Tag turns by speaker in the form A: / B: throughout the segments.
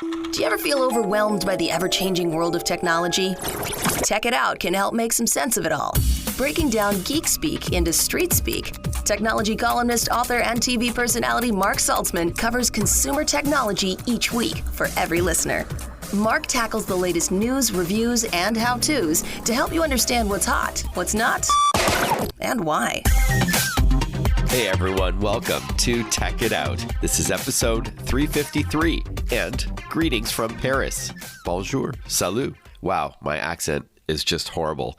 A: Do you ever feel overwhelmed by the ever-changing world of technology? Tech It Out can help make some sense of it all. Breaking down geek speak into street speak, technology columnist, author, and TV personality Mark Saltzman covers consumer technology each week for every listener. Mark tackles the latest news, reviews, and how-tos to help you understand what's hot, what's not, and why.
B: Hey everyone, welcome to Tech It Out. This is episode 353, and greetings from Paris. Bonjour, salut. Wow, my accent is just horrible.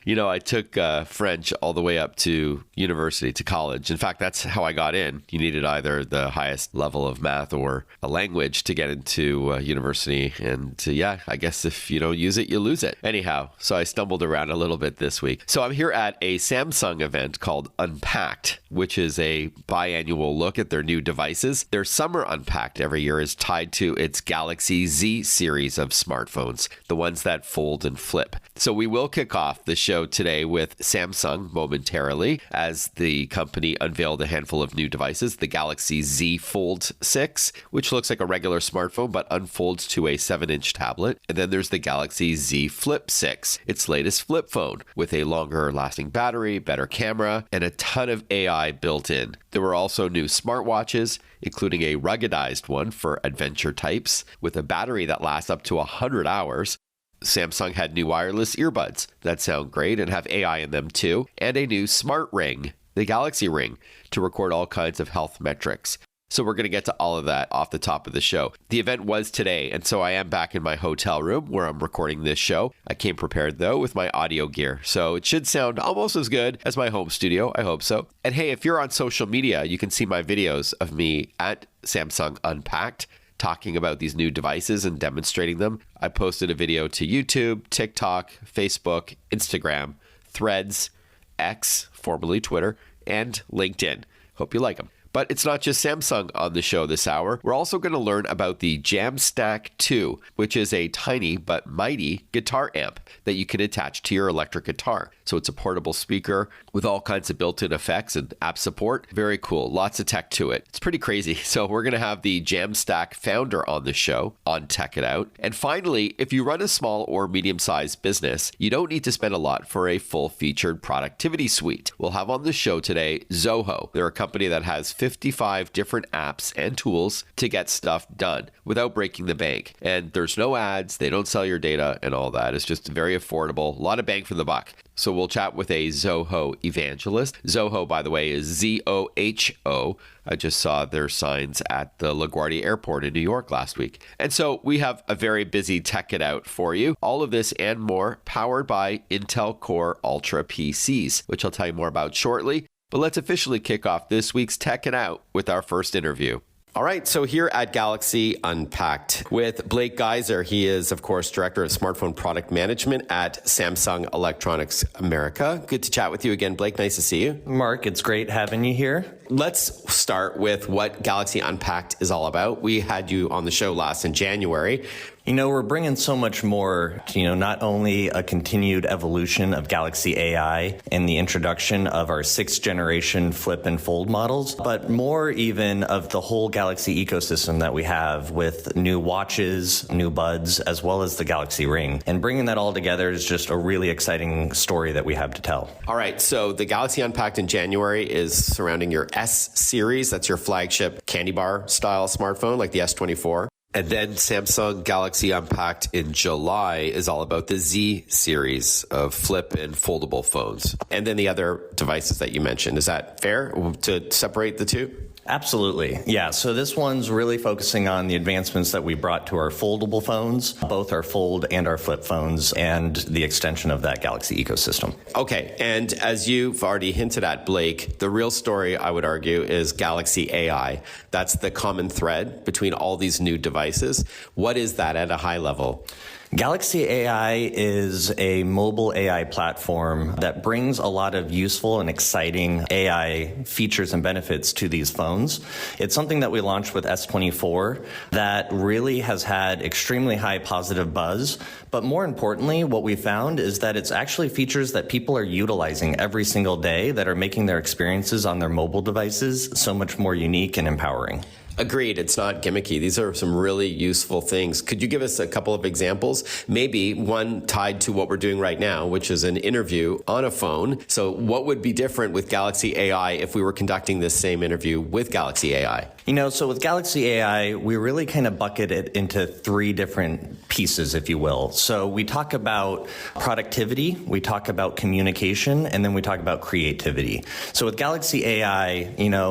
B: I took French all the way up to university, to college. In fact, that's how I got in. You needed either the highest level of math or a language to get into university. And I guess if you don't use it, you lose it. Anyhow, so I stumbled around a little bit this week. So I'm here at a Samsung event called Unpacked, which is a biannual look at their new devices. Their summer Unpacked every year is tied to its Galaxy Z series of smartphones, the ones that fold and flip. So we will kick off the show today with Samsung momentarily, as the company unveiled a handful of new devices. The Galaxy Z Fold 6, which looks like a regular smartphone but unfolds to a 7-inch tablet. And then there's the Galaxy Z Flip 6, its latest flip phone, with a longer lasting battery, better camera, and a ton of AI built in. There were also new smartwatches, including a ruggedized one for adventure types, with a battery that lasts up to 100 hours. Samsung had new wireless earbuds that sound great and have AI in them too, and a new smart ring, the Galaxy Ring, to record all kinds of health metrics. So we're going to get to all of that off the top of the show. The event was today, and so I am back in my hotel room where I'm recording this show. I came prepared, though, with my audio gear, so it should sound almost as good as my home studio. I hope so. And hey, if you're on social media, you can see my videos of me at Samsung Unpacked, talking about these new devices and demonstrating them. I posted a video to YouTube, TikTok, Facebook, Instagram, Threads, X, formerly Twitter, and LinkedIn. Hope you like them. But it's not just Samsung on the show this hour. We're also going to learn about the Jamstack 2, which is a tiny but mighty guitar amp that you can attach to your electric guitar. So it's a portable speaker with all kinds of built-in effects and app support. Very cool. Lots of tech to it. It's pretty crazy. So we're going to have the Jamstack founder on the show on Tech It Out. And finally, if you run a small or medium-sized business, you don't need to spend a lot for a full-featured productivity suite. We'll have on the show today Zoho. They're a company that has 55 different apps and tools to get stuff done without breaking the bank. And there's no ads, they don't sell your data and all that. It's just very affordable, a lot of bang for the buck. So we'll chat with a Zoho evangelist. Zoho, by the way, is Z-O-H-O. I just saw their signs at the LaGuardia Airport in New York last week. And so we have a very busy Tech It Out for you. All of this and more powered by Intel Core Ultra PCs, which I'll tell you more about shortly. But let's officially kick off this week's Tech It Out with our first interview. All right, so here at Galaxy Unpacked with Blake Gaiser. He is, of course, Director of Smartphone Product Management at Samsung Electronics America. Good to chat with you again, Blake. Nice to see you.
C: Mark, it's great having you here.
B: Let's start with what Galaxy Unpacked is all about. We had you on the show last in January.
C: We're bringing so much more, not only a continued evolution of Galaxy AI and the introduction of our 6th generation flip and fold models, but more even of the whole Galaxy ecosystem that we have with new watches, new buds, as well as the Galaxy Ring. And bringing that all together is just a really exciting story that we have to tell.
B: All right, so the Galaxy Unpacked in January is surrounding your S series. That's your flagship candy bar style smartphone, like the S24. And then Samsung Galaxy Unpacked in July is all about the Z series of flip and foldable phones. And then the other devices that you mentioned. Is that fair to separate the two?
C: Absolutely. Yeah. So this one's really focusing on the advancements that we brought to our foldable phones, both our fold and our flip phones, and the extension of that Galaxy ecosystem.
B: Okay. And as you've already hinted at, Blake, the real story, I would argue, is Galaxy AI. That's the common thread between all these new devices. What is that at a high level?
C: Galaxy AI is a mobile AI platform that brings a lot of useful and exciting AI features and benefits to these phones. It's something that we launched with S24 that really has had extremely high positive buzz. But more importantly, what we found is that it's actually features that people are utilizing every single day that are making their experiences on their mobile devices so much more unique and empowering.
B: Agreed. It's not gimmicky. These are some really useful things. Could you give us a couple of examples? Maybe one tied to what we're doing right now, which is an interview on a phone. So what would be different with Galaxy AI if we were conducting this same interview with Galaxy AI?
C: So with Galaxy AI, we really kind of bucket it into three different pieces, if you will. So we talk about productivity, we talk about communication, and then we talk about creativity. So with Galaxy AI,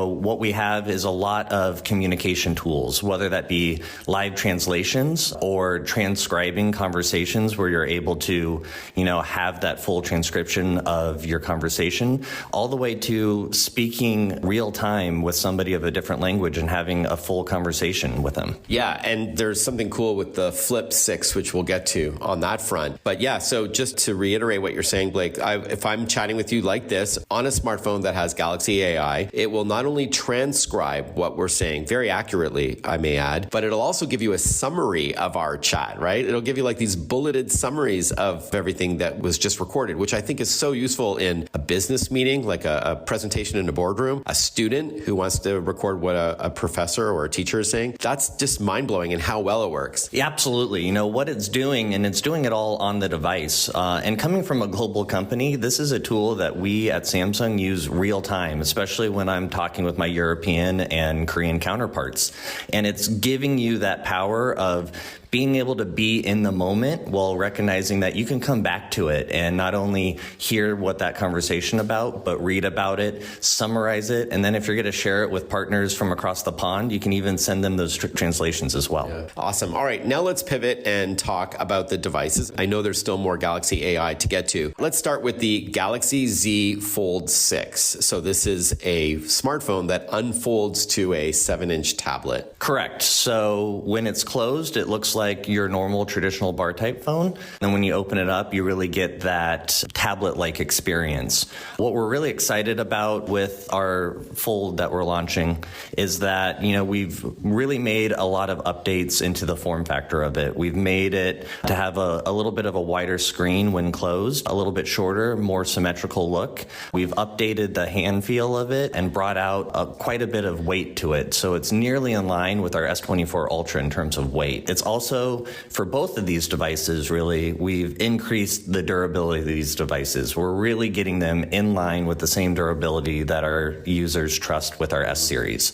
C: what we have is a lot of communication tools, whether that be live translations or transcribing conversations where you're able to, have that full transcription of your conversation, all the way to speaking real time with somebody of a different language and having a full conversation with them.
B: Yeah, and there's something cool with the Flip 6, which we'll get to on that front. But yeah, so just to reiterate what you're saying, Blake, if I'm chatting with you like this on a smartphone that has Galaxy AI, it will not only transcribe what we're saying very accurately, I may add, but it'll also give you a summary of our chat, right? It'll give you like these bulleted summaries of everything that was just recorded, which I think is so useful in a business meeting, like a presentation in a boardroom, a student who wants to record what a professor or a teacher is saying. That's just mind-blowing in how well it works.
C: Yeah, absolutely. What it's doing, and it's doing it all on the device. And coming from a global company, this is a tool that we at Samsung use real time, especially when I'm talking with my European and Korean counterparts. And it's giving you that power of being able to be in the moment while recognizing that you can come back to it and not only hear what that conversation about, but read about it, summarize it, and then if you're going to share it with partners from across the pond, you can even send them those translations as well.
B: Yeah. Awesome. All right, now let's pivot and talk about the devices. I know there's still more Galaxy AI to get to. Let's start with the Galaxy Z Fold 6. So this is a smartphone that unfolds to a 7-inch tablet.
C: Correct. So when it's closed, it looks like your normal traditional bar type phone. And when you open it up, you really get that tablet-like experience. What we're really excited about with our Fold that we're launching is that, we've really made a lot of updates into the form factor of it. We've made it to have a little bit of a wider screen when closed, a little bit shorter, more symmetrical look. We've updated the hand feel of it and brought out quite a bit of weight to it. So it's nearly in line with our S24 Ultra in terms of weight. It's also, for both of these devices, really, we've increased the durability of these devices. We're really getting them in line with the same durability that our users trust with our S series.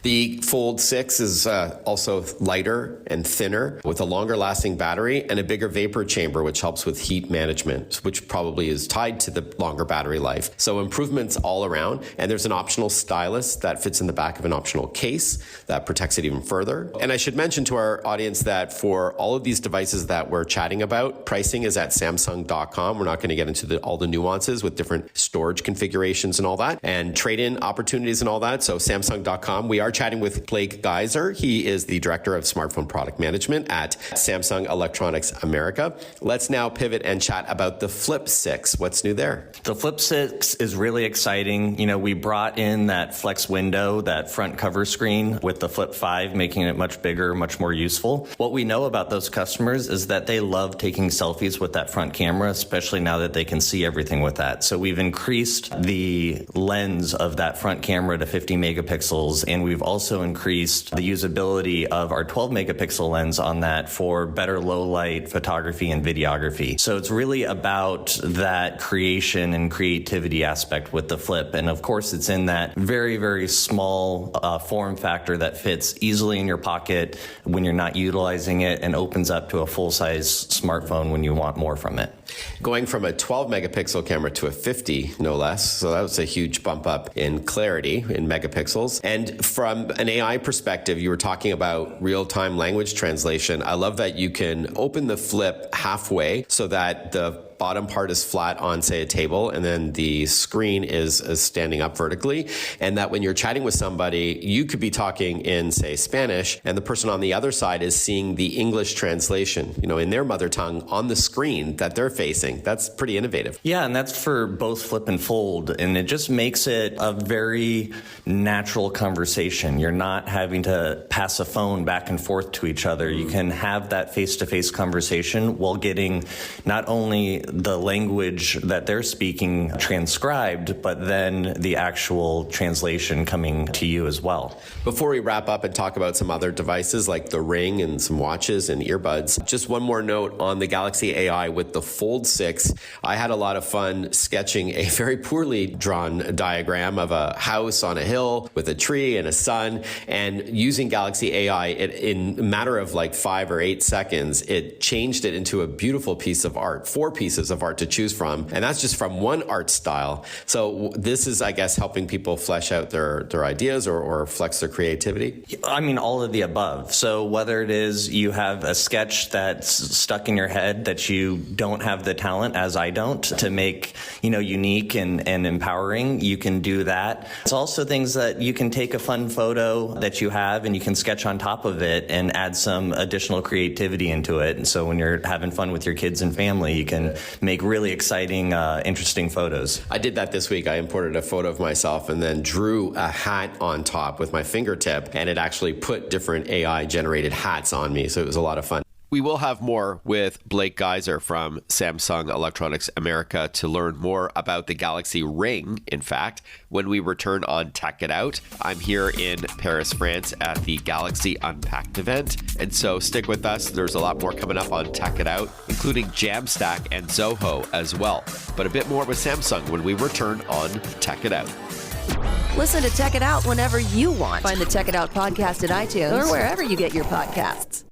B: The Fold 6 is also lighter and thinner with a longer lasting battery and a bigger vapor chamber, which helps with heat management, which probably is tied to the longer battery life. So improvements all around. And there's an optional stylus that fits in the back of an optional case that protects it even further. And I should mention to our audience that for all of these devices that we're chatting about, pricing is at Samsung.com. We're not going to get into all the nuances with different storage configurations and all that, and trade-in opportunities and all that. So Samsung.com. We are chatting with Blake Gaiser. He is the Director of Smartphone Product Management at Samsung Electronics America. Let's now pivot and chat about the Flip 6. What's new there?
C: The Flip 6 is really exciting. We brought in that flex window, that front cover screen with the Flip 5, making it much bigger, much more useful. What we know about those customers is that they love taking selfies with that front camera, especially now that they can see everything with that. So we've increased the lens of that front camera to 50 megapixels, and we've also increased the usability of our 12 megapixel lens on that for better low light photography and videography. So it's really about that creation and creativity aspect with the Flip. And of course, it's in that very, very small form factor that fits easily in your pocket when you're not utilizing it and opens up to a full-size smartphone when you want more from it.
B: Going from a 12 megapixel camera to a 50, no less. So that was a huge bump up in clarity in megapixels. And from an AI perspective, you were talking about real-time language translation. I love that you can open the Flip halfway so that the bottom part is flat on, say, a table, and then the screen is standing up vertically. And that when you're chatting with somebody, you could be talking in, say, Spanish, and the person on the other side is seeing the English translation, in their mother tongue on the screen that they're facing. That's pretty innovative.
C: Yeah, and that's for both Flip and Fold. And it just makes it a very natural conversation. You're not having to pass a phone back and forth to each other. You can have that face-to-face conversation while getting not only the language that they're speaking transcribed, but then the actual translation coming to you as well.
B: Before we wrap up and talk about some other devices like the Ring and some watches and earbuds, just one more note on the Galaxy AI with the Fold 6. I had a lot of fun sketching a very poorly drawn diagram of a house on a hill with a tree and a sun, and using Galaxy AI, in a matter of like 5 or 8 seconds, it changed it into a beautiful piece of art, 4 pieces of art to choose from. And that's just from one art style. So this is, I guess, helping people flesh out their ideas or flex their creativity.
C: I mean, all of the above. So whether it is you have a sketch that's stuck in your head that you don't have the talent, as I don't, to make, unique and empowering, you can do that. It's also things that you can take a fun photo that you have and you can sketch on top of it and add some additional creativity into it. And so when you're having fun with your kids and family, you can make really exciting, interesting photos.
B: I did that this week. I imported a photo of myself and then drew a hat on top with my fingertip, and it actually put different AI generated hats on me. So it was a lot of fun. We will have more with Blake Gaiser from Samsung Electronics America to learn more about the Galaxy Ring, in fact, when we return on Tech It Out. I'm here in Paris, France at the Galaxy Unpacked event, and so stick with us. There's a lot more coming up on Tech It Out, including Jamstack and Zoho as well. But a bit more with Samsung when we return on Tech It Out.
A: Listen to Tech It Out whenever you want. Find the Tech It Out podcast at iTunes or wherever you get your podcasts.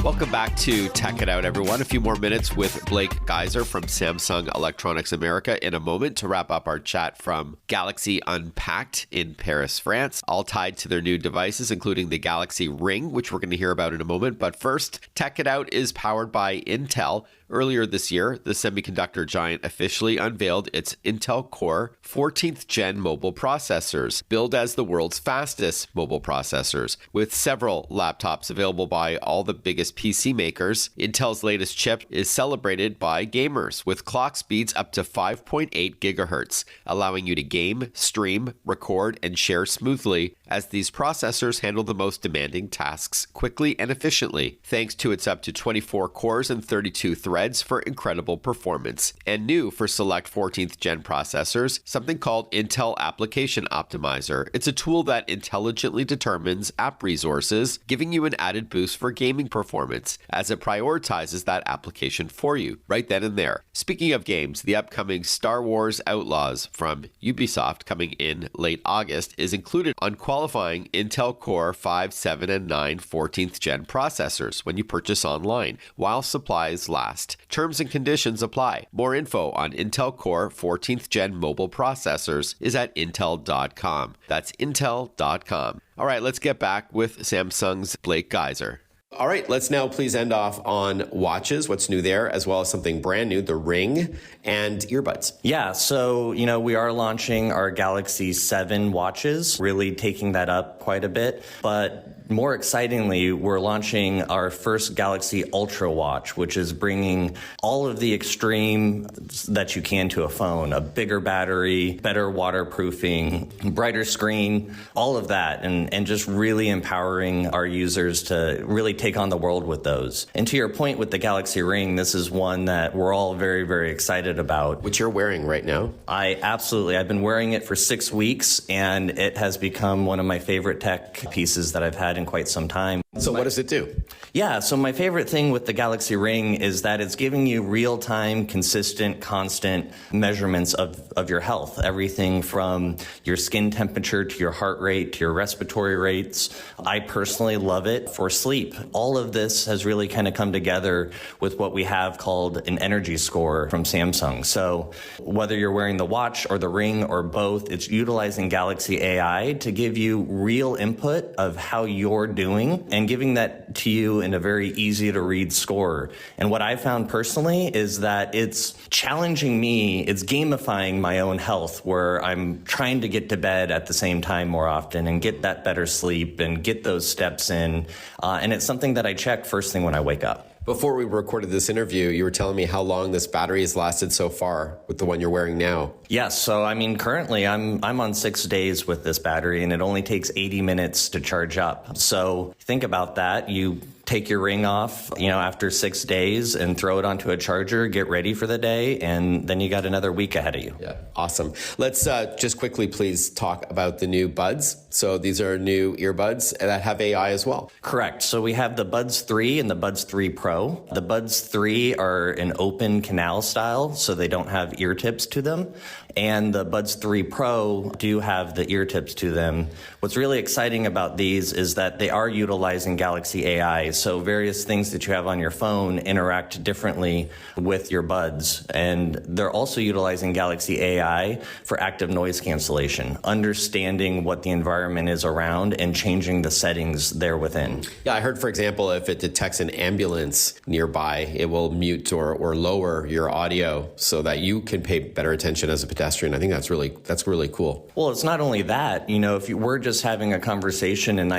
B: Welcome back to Tech It Out, everyone. A few more minutes with Blake Gaiser from Samsung Electronics America in a moment to wrap up our chat from Galaxy Unpacked in Paris, France, all tied to their new devices, including the Galaxy Ring, which we're going to hear about in a moment. But first, Tech It Out is powered by Intel. Earlier this year, the semiconductor giant officially unveiled its Intel Core 14th Gen mobile processors, billed as the world's fastest mobile processors. With several laptops available by all the biggest PC makers, Intel's latest chip is celebrated by gamers with clock speeds up to 5.8 gigahertz, allowing you to game, stream, record, and share smoothly as these processors handle the most demanding tasks quickly and efficiently, thanks to its up to 24 cores and 32 threads for incredible performance. And new for select 14th gen processors, something called Intel Application Optimizer. It's a tool that intelligently determines app resources, giving you an added boost for gaming performance as it prioritizes that application for you right then and there. Speaking of games, the upcoming Star Wars Outlaws from Ubisoft coming in late August is included on qualifying Intel Core 5, 7, and 9 14th gen processors when you purchase online, while supplies last. Terms and conditions apply. More info on Intel Core 14th gen mobile processors is at intel.com. That's intel.com. All right, let's get back with Samsung's Blake Gaiser. All right, let's now please end off on watches, what's new there, as well as something brand new, the Ring and earbuds.
C: Yeah, so, we are launching our Galaxy 7 watches, really taking that up quite a bit. But more excitingly, we're launching our first Galaxy Ultra watch, which is bringing all of the extreme that you can to a phone, a bigger battery, better waterproofing, brighter screen, all of that, and just really empowering our users to really take on the world with those. And to your point with the Galaxy Ring, this is one that we're all very, very excited about.
B: Which you're wearing right now.
C: I've been wearing it for 6 weeks, and it has become one of my favorite tech pieces that I've had in quite some time.
B: So what does it do?
C: Yeah, so my favorite thing with the Galaxy Ring is that it's giving you real-time, consistent, constant measurements of your health. Everything from your skin temperature to your heart rate to your respiratory rates. I personally love it for sleep. All of this has really kind of come together with what we have called an energy score from Samsung. So whether you're wearing the watch or the Ring or both, it's utilizing Galaxy AI to give you real input of how you're doing and giving that to you in a very easy to read score. And what I found personally is that it's challenging me, it's gamifying my own health, where I'm trying to get to bed at the same time more often and get that better sleep and get those steps in. And it's something that I check first thing when I wake up.
B: Before we recorded this interview, you were telling me how long this battery has lasted so far with the one you're wearing now.
C: Yes. So, currently I'm on 6 days with this battery, and it only takes 80 minutes to charge up. So think about that. You take your ring off, after 6 days and throw it onto a charger, get ready for the day, and then you got another week ahead of you.
B: Yeah, awesome. Let's just quickly, please, talk about the new Buds. So these are new earbuds that have AI as well.
C: Correct. So we have the Buds 3 and the Buds 3 Pro. The Buds 3 are an open canal style, so they don't have ear tips to them. And the Buds 3 Pro do have the ear tips to them. What's really exciting about these is that they are utilizing Galaxy AI. So various things that you have on your phone interact differently with your buds. And they're also utilizing Galaxy AI for active noise cancellation, understanding what the environment is around and changing the settings there within.
B: Yeah, I heard, for example, if it detects an ambulance nearby, it will mute or lower your audio so that you can pay better attention as a pedestrian. I think that's really cool.
C: Well, it's not only that. If we're just having a conversation and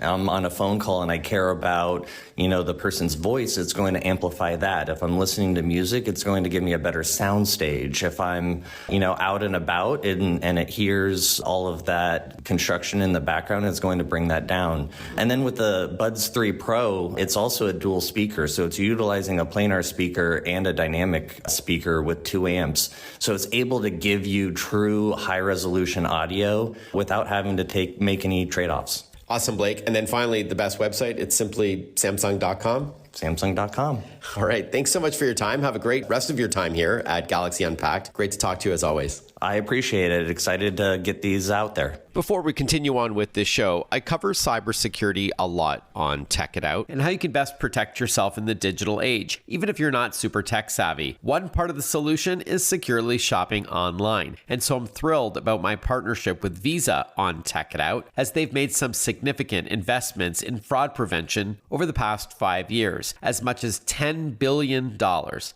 C: I'm on a phone call and I care about, the person's voice, it's going to amplify that. If I'm listening to music, it's going to give me a better sound stage. If I'm, out and about and it hears all of that construction in the background, it's going to bring that down. And then with the Buds 3 Pro, it's also a dual speaker. So it's utilizing a planar speaker and a dynamic speaker with 2 amps. So it's able to give you true high resolution audio without having to make any trade-offs.
B: Awesome, Blake. And then finally, the best website, it's simply Samsung.com.
C: Samsung.com.
B: All right. Thanks so much for your time. Have a great rest of your time here at Galaxy Unpacked. Great to talk to you as always.
C: I appreciate it. Excited to get these out there.
B: Before we continue on with this show, I cover cybersecurity a lot on Tech It Out and how you can best protect yourself in the digital age, even if you're not super tech savvy. One part of the solution is securely shopping online. And so I'm thrilled about my partnership with Visa on Tech It Out, as they've made some significant investments in fraud prevention over the past 5 years, as much as $10 billion.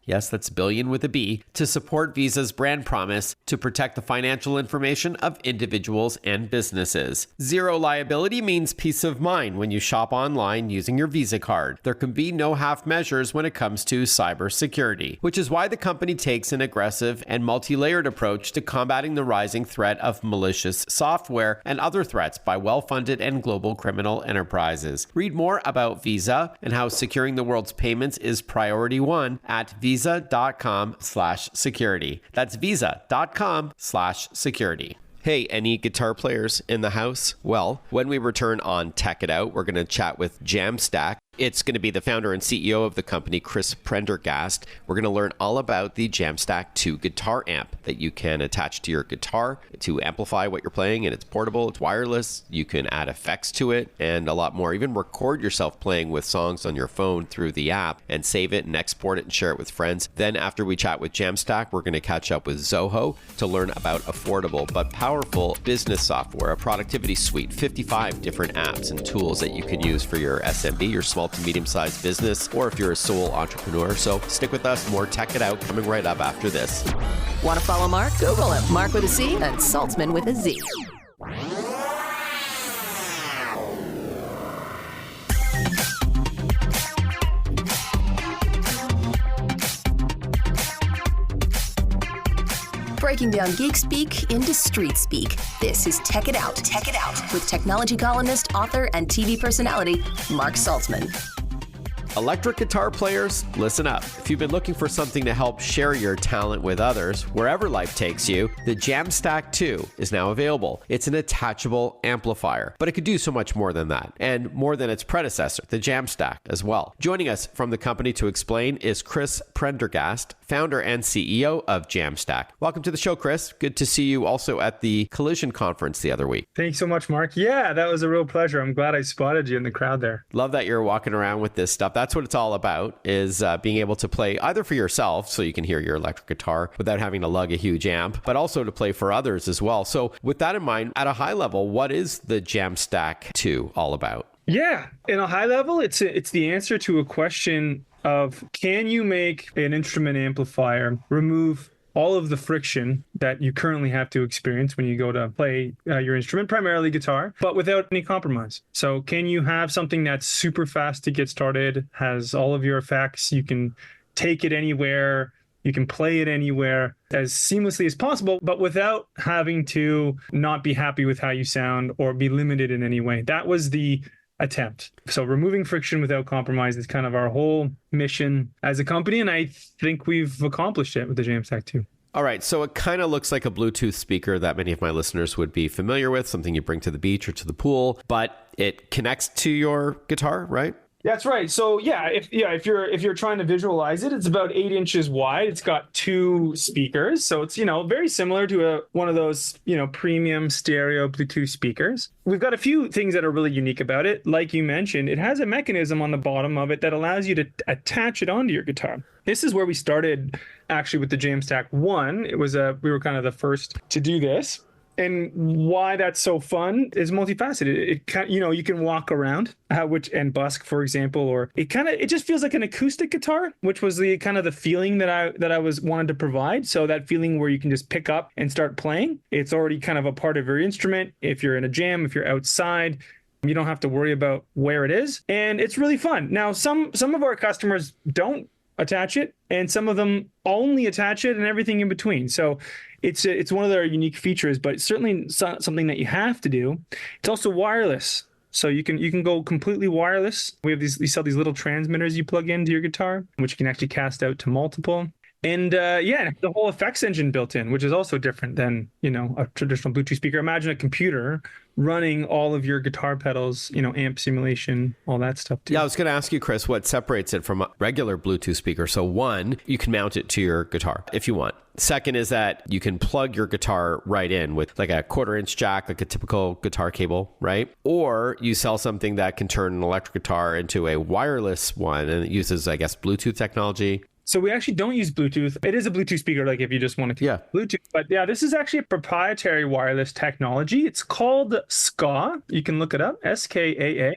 B: Yes, that's billion with a B, to support Visa's brand promise to protect the financial information of individuals and businesses. Zero liability means peace of mind when you shop online using your Visa card. There can be no half measures when it comes to cybersecurity, which is why the company takes an aggressive and multi-layered approach to combating the rising threat of malicious software and other threats by well-funded and global criminal enterprises. Read more about Visa and how securing the world's payments is priority one at visa.com/security. That's visa.com/security. Hey, any guitar players in the house? Well, when we return on Tech It Out, we're going to chat with Jamstack. It's going to be the founder and CEO of the company, Chris Prendergast. We're going to learn all about the Jamstack 2 guitar amp that you can attach to your guitar to amplify what you're playing, and it's portable, it's wireless, you can add effects to it, and a lot more. Even record yourself playing with songs on your phone through the app and save it and export it and share it with friends. Then after we chat with Jamstack, we're going to catch up with Zoho to learn about affordable but powerful business software, a productivity suite, 55 different apps and tools that you can use for your SMB, your small to medium-sized business, or if you're a sole entrepreneur. So stick with us. More Tech It Out coming right up after this.
A: Want to follow Mark? Google him. Mark with a C and Saltzman with a Z. Breaking down geek speak into street speak. This is Tech It Out. Tech It Out with technology columnist, author, and TV personality Mark Saltzman.
B: Electric guitar players, listen up. If you've been looking for something to help share your talent with others, wherever life takes you, the Jamstack 2 is now available. It's an attachable amplifier, but it could do so much more than that, and more than its predecessor, the Jamstack, as well. Joining us from the company to explain is Chris Prendergast, founder and CEO of Jamstack. Welcome to the show, Chris. Good to see you also at the Collision Conference the other week.
D: Thanks so much, Mark. Yeah, that was a real pleasure. I'm glad I spotted you in the crowd there.
B: Love that you're walking around with this stuff. That's what it's all about, is being able to play either for yourself, so you can hear your electric guitar without having to lug a huge amp, but also to play for others as well. So with that in mind, at a high level, what is the Jamstack 2 all about?
D: Yeah, in a high level, it's the answer to a question of, can you make an instrument amplifier remove all of the friction that you currently have to experience when you go to play your instrument, primarily guitar, but without any compromise. So can you have something that's super fast to get started, has all of your effects, you can take it anywhere, you can play it anywhere as seamlessly as possible, but without having to not be happy with how you sound or be limited in any way. That was the attempt. So removing friction without compromise is kind of our whole mission as a company, and I think we've accomplished it with the Jamstack 2.
B: All right, so it kind of looks like a Bluetooth speaker that many of my listeners would be familiar with, something you bring to the beach or to the pool, but it connects to your guitar, right?
D: That's right. So if you're trying to visualize it, it's about 8 inches wide. It's got 2 speakers, so it's very similar to one of those premium stereo Bluetooth speakers. We've got a few things that are really unique about it. Like you mentioned, it has a mechanism on the bottom of it that allows you to attach it onto your guitar. This is where we started actually with the Jamstack 1. We were kind of the first to do this. And why that's so fun is multifaceted. You can walk around, and busk, for example, or it just feels like an acoustic guitar, which was the kind of the feeling that I was wanted to provide. So that feeling where you can just pick up and start playing. It's already kind of a part of your instrument. If you're in a jam, if you're outside, you don't have to worry about where it is, and it's really fun. Now, some of our customers don't attach it, and some of them only attach it, and everything in between. So it's one of their unique features, but it's certainly something that you have to do. It's also wireless, so you can go completely wireless. We sell these little transmitters you plug into your guitar, which you can actually cast out to multiple. And the whole effects engine built in, which is also different than a traditional Bluetooth speaker. Imagine a computer running all of your guitar pedals, amp simulation, all that stuff too.
B: Yeah, I was going to ask you, Chris, what separates it from a regular Bluetooth speaker? So one, you can mount it to your guitar if you want. Second is that you can plug your guitar right in with like a 1/4-inch jack, like a typical guitar cable, right? Or you sell something that can turn an electric guitar into a wireless one, and it uses, I guess, Bluetooth technology.
D: So we actually don't use Bluetooth. It is a Bluetooth speaker, like if you just wanted to use Bluetooth. But this is actually a proprietary wireless technology. It's called SKA. You can look it up, SKAA.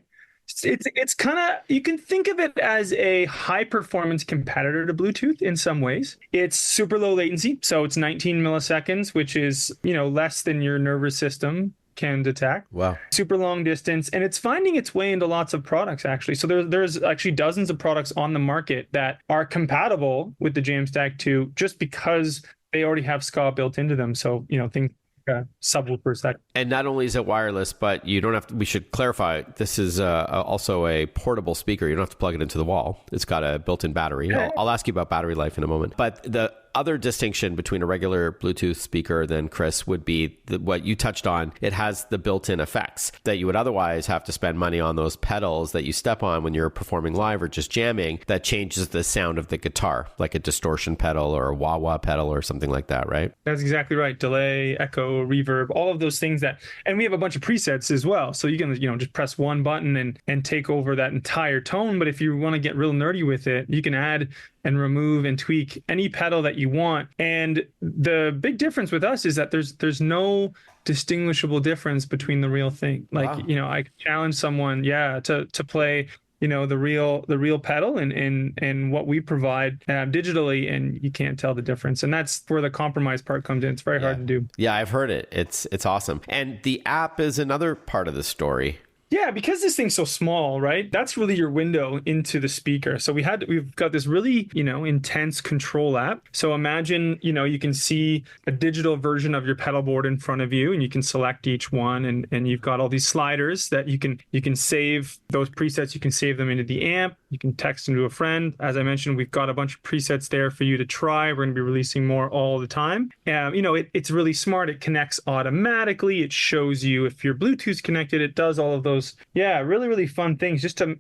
D: It's kind of, you can think of it as a high performance competitor to Bluetooth in some ways. It's super low latency. So it's 19 milliseconds, which is, less than your nervous system can detect.
B: Wow.
D: Super long distance, and it's finding its way into lots of products actually. So there's actually dozens of products on the market that are compatible with the Jamstack 2 just because they already have SKA built into them. So things like subwoofers that.
B: And not only is it wireless, but you don't have to, we should clarify, this is also a portable speaker. You don't have to plug it into the wall. It's got a built-in battery. I'll ask you about battery life in a moment. But the other distinction between a regular Bluetooth speaker then, Chris, would be what you touched on. It has the built-in effects that you would otherwise have to spend money on, those pedals that you step on when you're performing live or just jamming, that changes the sound of the guitar, like a distortion pedal or a wah-wah pedal or something like that, right?
D: That's exactly right. Delay, echo, reverb, all of those things and we have a bunch of presets as well. So you can, just press one button and take over that entire tone. But if you want to get real nerdy with it, you can add and remove and tweak any pedal that you want. And the big difference with us is that there's no distinguishable difference between the real thing. Like, wow. I challenge someone, to play, the real pedal and what we provide digitally, and you can't tell the difference. And that's where the compromise part comes in. It's very hard to do.
B: Yeah, I've heard it. It's awesome. And the app is another part of the story.
D: Yeah, because this thing's so small, right? That's really your window into the speaker. So we've got this really, intense control app. So imagine, you can see a digital version of your pedal board in front of you, and you can select each one, and you've got all these sliders that you can save those presets. You can save them into the amp. You can text them to a friend. As I mentioned, we've got a bunch of presets there for you to try. We're going to be releasing more all the time. It's really smart. It connects automatically. It shows you if your Bluetooth's connected. It does all of those. Yeah, really, really fun things. Just to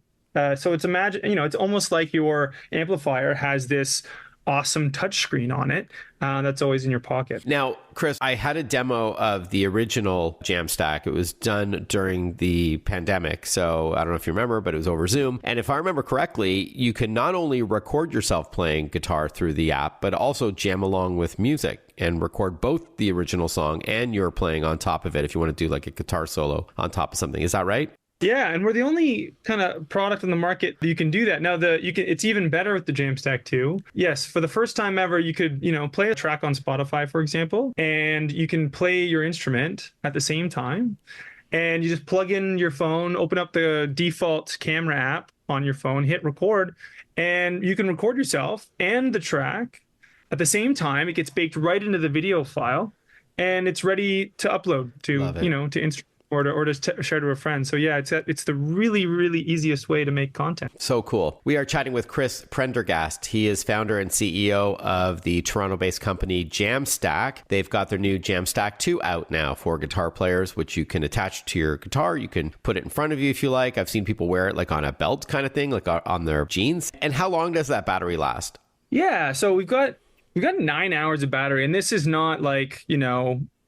D: so it's it's almost like your amplifier has this awesome touchscreen on it that's always in your pocket.
B: Now, Chris, I had a demo of the original Jamstack. It was done during the pandemic. So I don't know if you remember, but it was over Zoom. And if I remember correctly, you can not only record yourself playing guitar through the app, but also jam along with music and record both the original song and your playing on top of it if you want to do like a guitar solo on top of something. Is that right?
D: Yeah, and we're the only kind of product on the market that you can do that. Now it's even better with the Jamstack 2. Yes, for the first time ever, you could, play a track on Spotify, for example, and you can play your instrument at the same time. And you just plug in your phone, open up the default camera app on your phone, hit record, and you can record yourself and the track at the same time. It gets baked right into the video file, and it's ready to upload to, to Instagram or to share to a friend. So yeah, it's the really, really easiest way to make content.
B: So cool. We are chatting with Chris Prendergast. He is founder and CEO of the Toronto-based company Jamstack. They've got their new Jamstack 2 out now for guitar players, which you can attach to your guitar. You can put it in front of you if you like. I've seen people wear it like on a belt kind of thing, like on their jeans. And how long does that battery last? Yeah,
D: so we've got 9 hours of battery, and this is not like,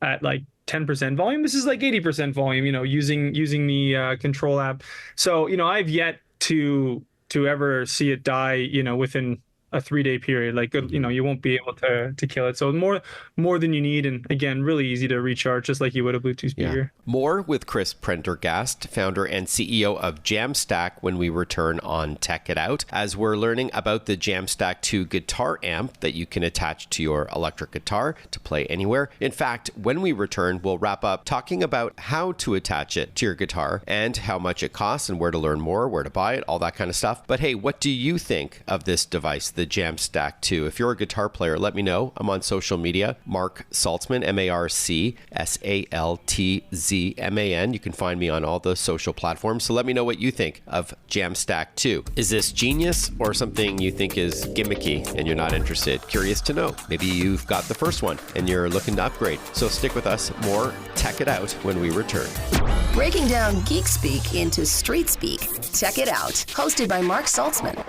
D: at like 10% volume. This is like 80% volume, using the control app. So, I've yet to ever see it die, within a 3-day period. Like, you won't be able to kill it. So more than you need. And again, really easy to recharge, just like you would a Bluetooth speaker.
B: Yeah. More with Chris Prendergast, founder and CEO of Jamstack, when we return on Tech It Out, as we're learning about the Jamstack 2 guitar amp that you can attach to your electric guitar to play anywhere. In fact, when we return, we'll wrap up talking about how to attach it to your guitar and how much it costs and where to learn more, where to buy it, all that kind of stuff. But hey, what do you think of this device, the Jamstack 2? If you're a guitar player, let me know. I'm on social media. Mark Saltzman, MarcSaltzman. You can find me on all the social platforms. So let me know what you think of Jamstack 2. Is this genius or something you think is gimmicky and you're not interested? Curious to know. Maybe you've got the first one and you're looking to upgrade. So stick with us. More Tech It Out when we return.
A: Breaking down geek speak into street speak. Tech It Out, hosted by Mark Saltzman.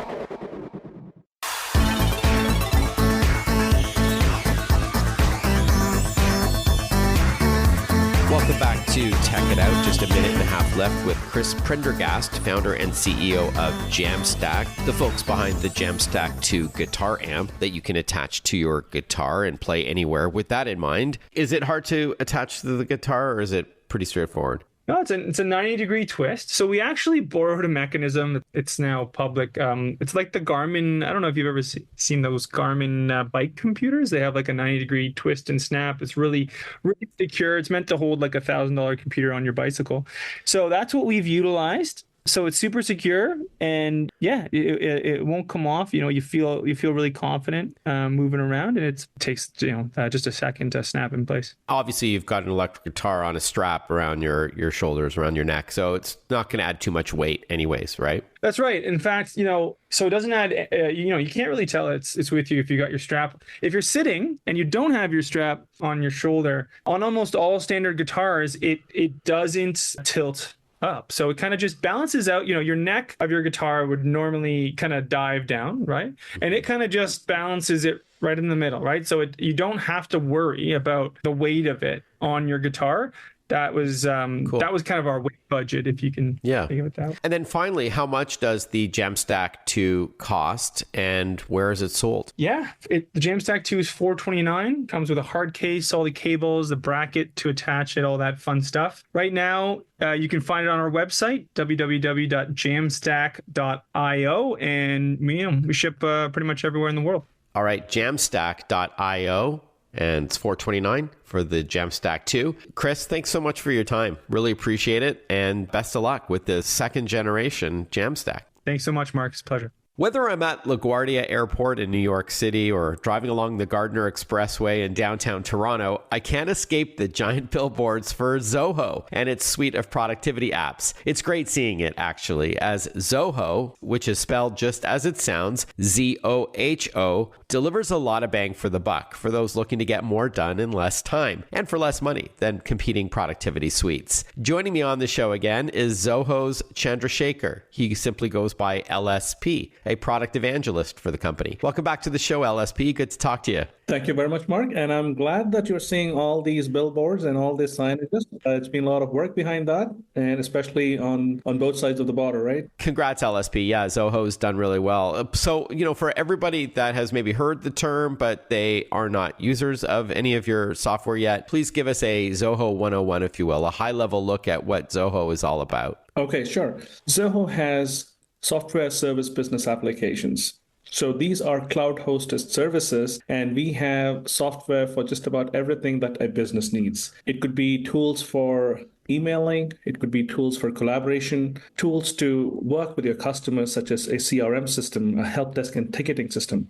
B: Welcome back to Tech It Out. Just a minute and a half left with Chris Prendergast, founder and CEO of Jamstack, the folks behind the Jamstack 2 guitar amp that you can attach to your guitar and play anywhere. With that in mind, is it hard to attach to the guitar, or is it pretty straightforward?
D: No, it's a 90-degree twist. So we actually borrowed a mechanism. It's now public. It's like the Garmin. I don't know if you've ever seen those Garmin bike computers. They have like a 90-degree twist and snap. It's really, really secure. It's meant to hold like $1,000 computer on your bicycle. So that's what we've utilized. So it's super secure, and yeah, it won't come off. You feel really confident moving around, and it takes just a second to snap in place.
B: Obviously, you've got an electric guitar on a strap around your shoulders, around your neck, so it's not going to add too much weight, anyways, right?
D: That's right. In fact, so it doesn't add. You can't really tell it's with you if you got your strap. If you're sitting and you don't have your strap on your shoulder, on almost all standard guitars, it doesn't tilt up. So it kind of just balances out. Your neck of your guitar would normally kind of dive down, right? And it kind of just balances it right in the middle, right? So you don't have to worry about the weight of it on your guitar. That was cool. That was kind of our weight budget, if you can think of it that way.
B: And then finally, how much does the Jamstack 2 cost, and where is it sold?
D: Yeah, the Jamstack 2 is $429. Comes with a hard case, all the cables, the bracket to attach it, all that fun stuff. Right now, you can find it on our website, www.jamstack.io, and we ship pretty much everywhere in the world.
B: All right, jamstack.io. And it's $429 for the Jamstack 2. Chris, thanks so much for your time. Really appreciate it. And best of luck with the second generation Jamstack.
D: Thanks so much, Mark. It's a pleasure.
B: Whether I'm at LaGuardia Airport in New York City or driving along the Gardner Expressway in downtown Toronto, I can't escape the giant billboards for Zoho and its suite of productivity apps. It's great seeing it, actually, as Zoho, which is spelled just as it sounds, Zoho, delivers a lot of bang for the buck for those looking to get more done in less time and for less money than competing productivity suites. Joining me on the show again is Zoho's Chandrasekhar. He simply goes by LSP. a product evangelist for the company. Welcome back to the show, LSP. Good to talk to you.
E: Thank you very much, Mark. And I'm glad that you're seeing all these billboards and all these signages. It's been a lot of work behind that, and especially on both sides of the border, right?
B: Congrats, LSP. Yeah, Zoho's done really well. So, for everybody that has maybe heard the term, but they are not users of any of your software yet, please give us a Zoho 101, if you will, a high-level look at what Zoho is all about.
E: Okay, sure. Zoho has software service business applications. So these are cloud-hosted services, and we have software for just about everything that a business needs. It could be tools for emailing, it could be tools for collaboration, tools to work with your customers, such as a CRM system, a help desk and ticketing system,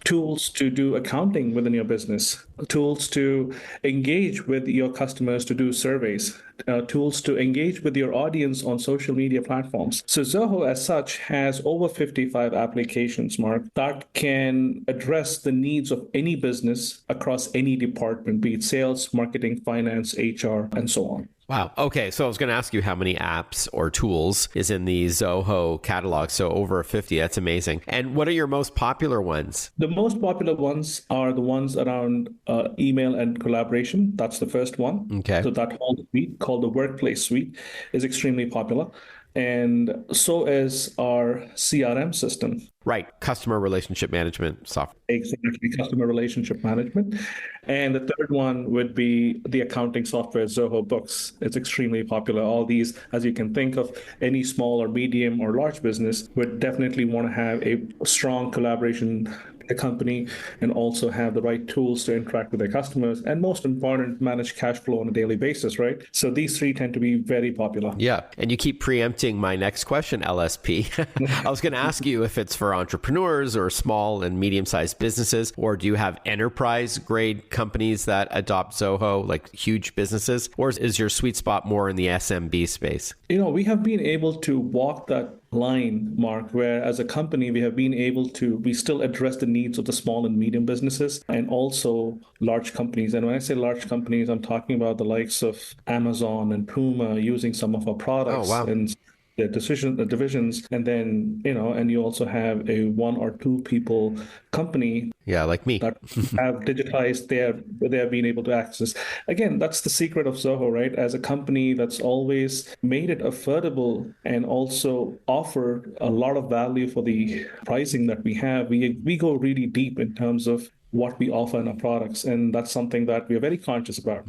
E: tools to do accounting within your business, tools to engage with your customers to do surveys, tools to engage with your audience on social media platforms. So Zoho as such has over 55 applications, Mark, that can address the needs of any business across any department, be it sales, marketing, finance, HR, and so on.
B: Wow. Okay. So I was going to ask you how many apps or tools is in the Zoho catalog. So over 50. That's amazing. And what are your most popular ones?
E: The most popular ones are the ones around email and collaboration. That's the first one.
B: Okay.
E: So that whole suite called the Workplace Suite is extremely popular. And so is our CRM system.
B: Right. Customer relationship management software.
E: Exactly. Customer relationship management. And the third one would be the accounting software, Zoho Books. It's extremely popular. All these, as you can think of, any small or medium or large business would definitely want to have a strong collaboration a company and also have the right tools to interact with their customers, and most important, manage cash flow on a daily basis, right? So these three tend to be very popular.
B: Yeah. And you keep preempting my next question, LSP. I was going to ask you if it's for entrepreneurs or small and medium-sized businesses, or do you have enterprise grade companies that adopt Zoho, like huge businesses, or is your sweet spot more in the SMB space?
E: We have been able to walk that line, Mark, where as a company, we still address the needs of the small and medium businesses and also large companies. And when I say large companies, I'm talking about the likes of Amazon and Puma using some of our products.
B: Oh, wow.
E: And the divisions, and then and you also have a 1 or 2 people company,
B: like me,
E: that have digitized they have been able to access. Again, that's the secret of Zoho, right? As a company that's always made it affordable and also offer a lot of value for the pricing that we have. We go really deep in terms of what we offer in our products. And that's something that we are very conscious about.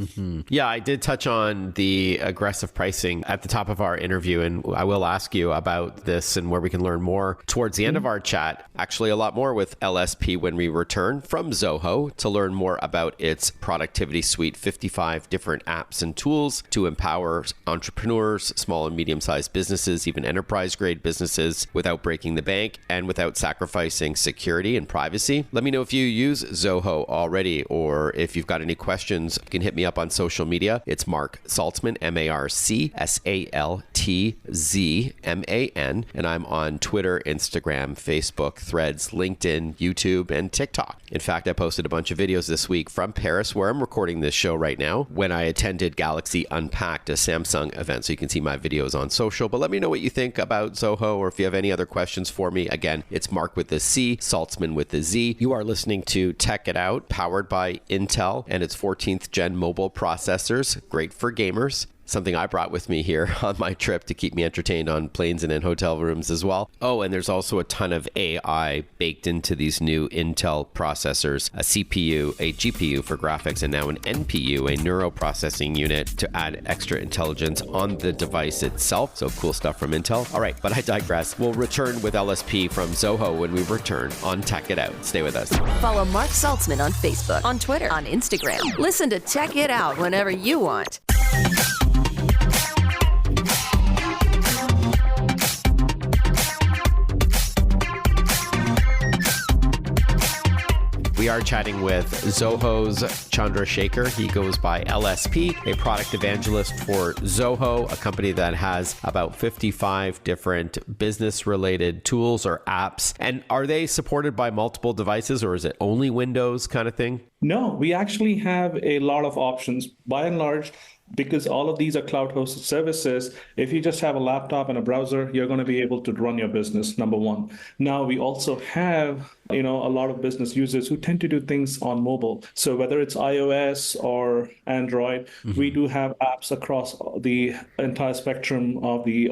B: Yeah, I did touch on the aggressive pricing at the top of our interview, and I will ask you about this and where we can learn more towards the end of our chat. Actually, a lot more with LSP when we return from Zoho to learn more about its productivity suite, 55 different apps and tools to empower entrepreneurs, small and medium-sized businesses, even enterprise-grade businesses without breaking the bank and without sacrificing security and privacy. Let me know if you use Zoho already, or if you've got any questions, you can hit me up on social media. It's Mark Saltzman, MarkSaltzman, and I'm on Twitter, Instagram, Facebook, Threads, LinkedIn, YouTube, and TikTok. In fact, I posted a bunch of videos this week from Paris, where I'm recording this show right now, when I attended Galaxy Unpacked, a Samsung event. So you can see my videos on social. But let me know what you think about Zoho, or if you have any other questions for me. Again, it's Mark with the C, Saltzman with the Z. You are listening to Tech It Out, powered by Intel and its 14th gen mobile processors. Great for gamers. Something I brought with me here on my trip to keep me entertained on planes and in hotel rooms as well. Oh, and there's also a ton of AI baked into these new Intel processors, a CPU, a GPU for graphics, and now an NPU, a neural processing unit to add extra intelligence on the device itself. So cool stuff from Intel. All right, but I digress. We'll return with LSP from Zoho when we return on Tech It Out. Stay with us.
A: Follow Mark Saltzman on Facebook, on Twitter, on Instagram. Listen to Tech It Out whenever you want.
B: We are chatting with Zoho's Chandrasekhar. He goes by LSP, a product evangelist for Zoho, a company that has about 55 different business-related tools or apps. And are they supported by multiple devices, or is it only Windows kind of thing?
E: No, we actually have a lot of options. By and large, Because all of these are cloud-hosted services, if you just have a laptop and a browser, you're going to be able to run your business, number one. Now, we also have a lot of business users who tend to do things on mobile. So whether it's iOS or Android, we do have apps across the entire spectrum of the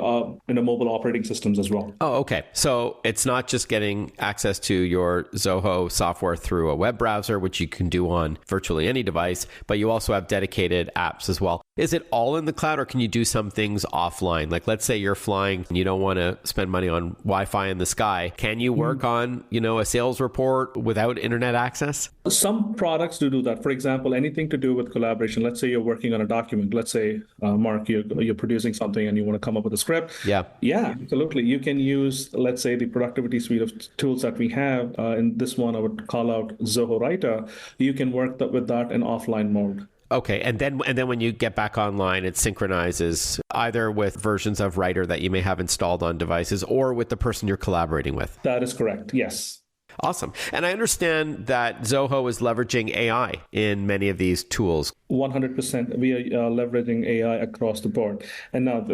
E: mobile operating systems as well.
B: Oh, okay. So it's not just getting access to your Zoho software through a web browser, which you can do on virtually any device, but you also have dedicated apps as well. Is it all in the cloud, or can you do some things offline? Like, let's say you're flying and you don't want to spend money on Wi-Fi in the sky. Can you work on, a sales report without internet access?
E: Some products do that. For example, anything to do with collaboration. Let's say you're working on a document. Let's say, Mark, you're producing something and you want to come up with a script.
B: Yeah,
E: absolutely. You can use, let's say, the productivity suite of tools that we have. In this one, I would call out Zoho Writer. You can work with that in offline mode.
B: Okay, and then when you get back online, it synchronizes either with versions of Writer that you may have installed on devices or with the person you're collaborating with.
E: That is correct, yes.
B: Awesome. And I understand that Zoho is leveraging AI in many of these tools.
E: 100%. We are leveraging AI across the board. And now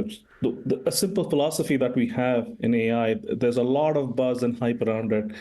E: a simple philosophy that we have in AI, there's a lot of buzz and hype around it.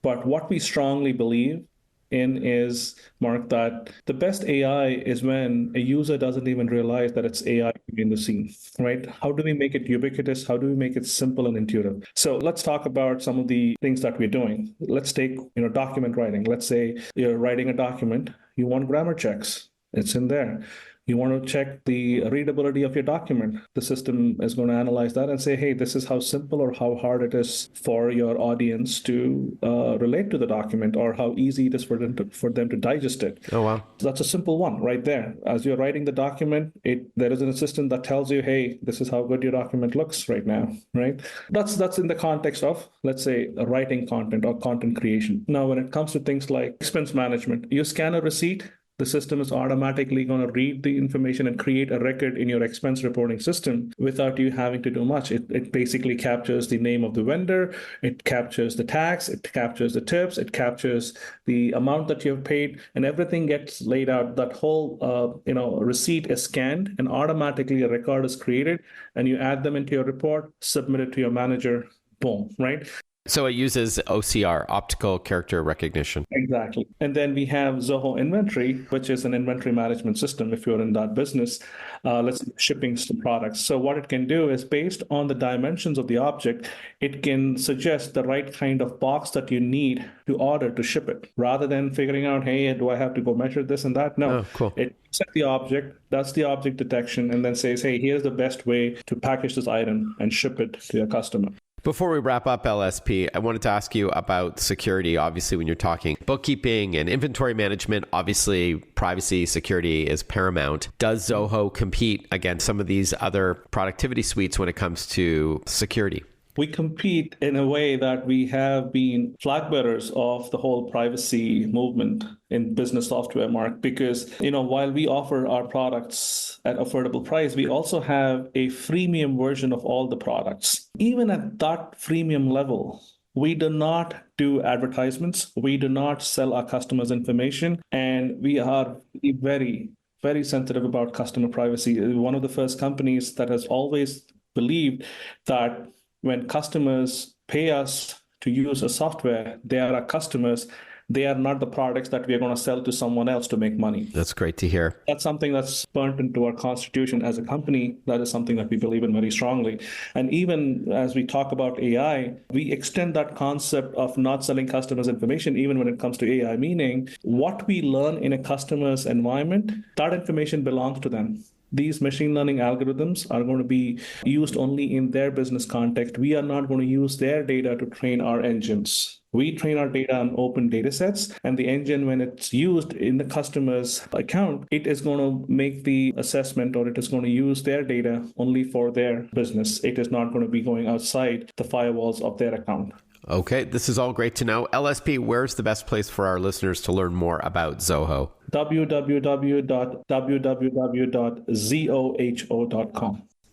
E: But what we strongly believe in is, Mark, that the best AI is when a user doesn't even realize that it's AI in the scene, right? How do we make it ubiquitous? How do we make it simple and intuitive? So let's talk about some of the things that we're doing. Let's take, document writing. Let's say you're writing a document, you want grammar checks. It's in there. You want to check the readability of your document. The system is going to analyze that and say, hey, this is how simple or how hard it is for your audience to relate to the document, or how easy it is for them to digest it.
B: Oh, wow.
E: So that's a simple one right there. As you're writing the document, there is an assistant that tells you, hey, this is how good your document looks right now, right? That's in the context of, let's say, writing content or content creation. Now, when it comes to things like expense management, you scan a receipt, the system is automatically going to read the information and create a record in your expense reporting system without you having to do much. It basically captures the name of the vendor, it captures the tax, it captures the tips, it captures the amount that you have paid, and everything gets laid out. That whole receipt is scanned, and automatically a record is created, and you add them into your report, submit it to your manager, boom, right?
B: So it uses OCR, optical character recognition.
E: Exactly. And then we have Zoho Inventory, which is an inventory management system if you're in that business. Let's say shipping some products. So what it can do is, based on the dimensions of the object, it can suggest the right kind of box that you need to order to ship it, rather than figuring out, hey, do I have to go measure this and that? No.
B: Oh, cool.
E: It looks at the object, does the object detection, and then says, hey, here's the best way to package this item and ship it to your customer.
B: Before we wrap up, LSP, I wanted to ask you about security. Obviously, when you're talking bookkeeping and inventory management, obviously privacy, security is paramount. Does Zoho compete against some of these other productivity suites when it comes to security?
E: We compete in a way that we have been flag bearers of the whole privacy movement in business software, Mark, because, while we offer our products at affordable price, we also have a freemium version of all the products. Even at that freemium level, we do not do advertisements. We do not sell our customers information, and we are very, very sensitive about customer privacy. One of the first companies that has always believed that when customers pay us to use a software, they are our customers. They are not the products that we are going to sell to someone else to make money.
B: That's great to hear.
E: That's something that's burnt into our constitution as a company. That is something that we believe in very strongly. And even as we talk about AI, we extend that concept of not selling customers information, even when it comes to AI, meaning what we learn in a customer's environment, that information belongs to them. These machine learning algorithms are going to be used only in their business context. We are not going to use their data to train our engines. We train our data on open data sets, and the engine, when it's used in the customer's account, it is going to make the assessment, or it is going to use their data only for their business. It is not going to be going outside the firewalls of their account.
B: Okay, this is all great to know. LSP, where's the best place for our listeners to learn more about Zoho?
E: www.zoho.com.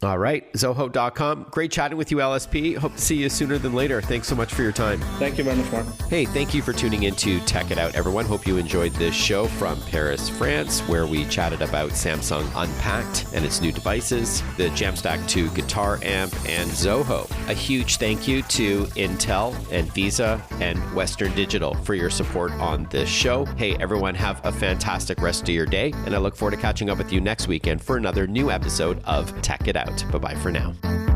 B: All right, Zoho.com. Great chatting with you, LSP. Hope to see you sooner than later. Thanks so much for your time.
E: Thank you very much, Mark.
B: Hey, thank you for tuning in to Tech It Out, everyone. Hope you enjoyed this show from Paris, France, where we chatted about Samsung Unpacked and its new devices, the Jamstack 2 guitar amp, and Zoho. A huge thank you to Intel and Visa and Western Digital for your support on this show. Hey, everyone, have a fantastic rest of your day, and I look forward to catching up with you next weekend for another new episode of Tech It Out. Bye-bye for now.